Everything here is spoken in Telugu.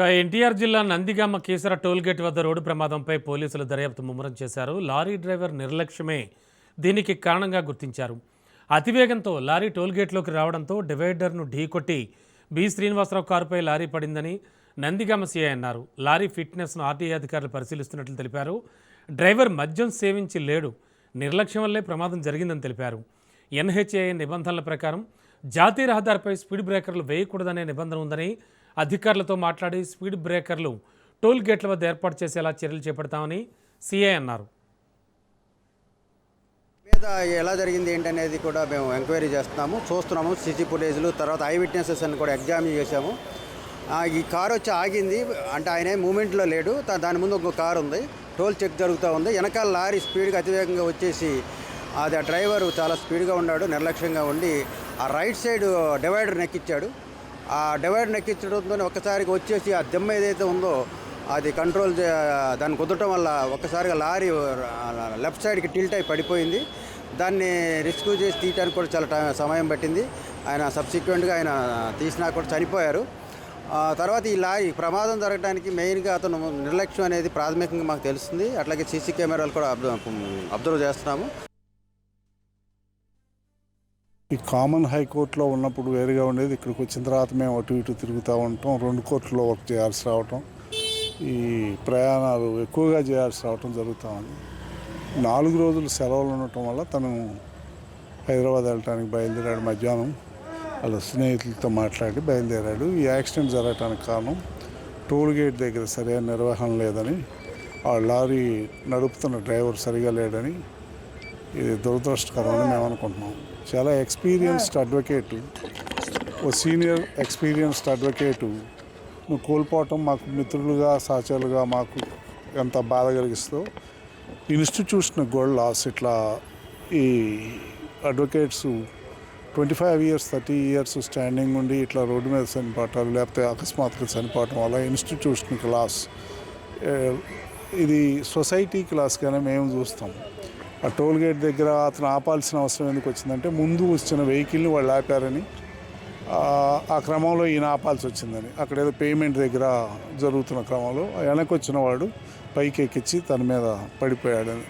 ఎన్టీఆర్ జిల్లా నందిగామ కీసర టోల్గేట్ వద్ద రోడ్డు ప్రమాదంపై పోలీసులు దర్యాప్తు ముమ్మరం చేశారు. లారీ డ్రైవర్ నిర్లక్ష్యమే దీనికి కారణంగా గుర్తించారు. అతివేగంతో లారీ టోల్గేట్లోకి రావడంతో డివైడర్ను ఢీకొట్టి బి శ్రీనివాసరావు కారుపై లారీ పడిందని నందిగామ సీఐ అన్నారు. లారీ ఫిట్నెస్ను ఆర్టీఏ అధికారులు పరిశీలిస్తున్నట్లు తెలిపారు. డ్రైవర్ మద్యం సేవించి లేడు, నిర్లక్ష్యం వల్లే ప్రమాదం జరిగిందని తెలిపారు. ఎన్హెచ్ఏఐ నిబంధనల ప్రకారం జాతీయ రహదారిపై స్పీడ్ బ్రేకర్లు వేయకూడదనే నిబంధన ఉందని అధికారులతో మాట్లాడి స్పీడ్ బ్రేకర్లు టోల్ గేట్ల వద్ద ఏర్పాటు చేసేలా చర్యలు చేపడతామని సీఐ అన్నారు. మీద ఎలా జరిగింది ఏంటనేది కూడా మేము ఎంక్వైరీ చూస్తున్నాము. సీసీ ఫుటేజ్లు, తర్వాత ఐ విట్నెసెస్ అని కూడా ఎగ్జామిన్ చేశాము. ఈ కారు వచ్చి ఆగింది అంటే ఆయన మూమెంట్లో లేడు. దాని ముందు ఒక కారు ఉంది, టోల్ చెక్ జరుగుతూ ఉంది. వెనకాల లారీ స్పీడ్గా అతివేగంగా వచ్చేసి అది ఆ డ్రైవర్ చాలా స్పీడ్గా ఉన్నాడు, నిర్లక్ష్యంగా ఉండి ఆ రైట్ సైడ్ డివైడర్ నెక్కిచ్చాడు. ఆ డివైడర్ ఎక్కించడంతో ఒక్కసారిగా వచ్చేసి ఆ దిమ్మ ఏదైతే ఉందో అది కంట్రోల్ దాన్ని కుదరటం వల్ల ఒక్కసారిగా లారీ లెఫ్ట్ సైడ్కి టిల్ట్ అయి పడిపోయింది. దాన్ని రెస్క్యూ చేసి తీయడానికి కూడా చాలా సమయం పట్టింది. ఆయన సబ్సిక్వెంట్గా ఆయన తీసినా కూడా చనిపోయారు. తర్వాత ఈ లారీ ప్రమాదం జరగడానికి మెయిన్గా అతను నిర్లక్ష్యం అనేది ప్రాథమికంగా మాకు తెలుస్తుంది. అట్లాగే సీసీ కెమెరాలు కూడా అబ్జర్వ్ చేస్తున్నాము. ఈ కామన్ హైకోర్టులో ఉన్నప్పుడు వేరుగా ఉండేది, ఇక్కడికి వచ్చిన తర్వాత మేము అటు ఇటు తిరుగుతూ ఉంటాం. 2 కోర్టులో వర్క్ చేయాల్సి రావటం, ఈ ప్రయాణాలు ఎక్కువగా చేయాల్సి రావటం జరుగుతూ ఉంది. 4 రోజులు సెలవులు ఉండటం వల్ల తను హైదరాబాద్ వెళ్ళటానికి బయలుదేరాడు. మధ్యాహ్నం వాళ్ళ స్నేహితులతో మాట్లాడి బయలుదేరాడు. ఈ యాక్సిడెంట్ జరగటానికి కారణం టోల్ గేట్ దగ్గర సరైన నిర్వహణ లేదని, ఆ లారీ నడుపుతున్న డ్రైవర్ సరిగా లేడని, ఇది దురదృష్టకరమని మేము అనుకుంటున్నాం. చాలా ఎక్స్పీరియన్స్డ్ అడ్వకేటు, ఓ సీనియర్ ఎక్స్పీరియన్స్డ్ అడ్వకేటు నువ్వు కోల్పోవటం మాకు మిత్రులుగా, సహచరులుగా మాకు ఎంత బాధ కలిగిస్తుందో, ఇన్స్టిట్యూషన్ కూడా లాస్. ఇట్లా ఈ అడ్వకేట్స్ 25 years 30 years స్టాండింగ్ ఉండి ఇట్లా రోడ్డు మీద చనిపోవటాలు, లేకపోతే అకస్మాత్తుగా చనిపోవటం వల్ల ఇన్స్టిట్యూషన్కి లాస్. ఇది సొసైటీకి లాస్గానే మేము చూస్తాం. ఆ టోల్ గేట్ దగ్గర అతను ఆపాల్సిన అవసరం ఎందుకు వచ్చిందంటే, ముందు వచ్చిన వెహికల్ని వాళ్ళు ఆపారని, ఆ క్రమంలో ఈయన ఆపాల్సి వచ్చిందని. అక్కడ ఏదో పేమెంట్ దగ్గర జరుగుతున్న క్రమంలో వెనక్కి వచ్చిన వాడు పైకి ఎక్కించి తన మీద పడిపోయాడని.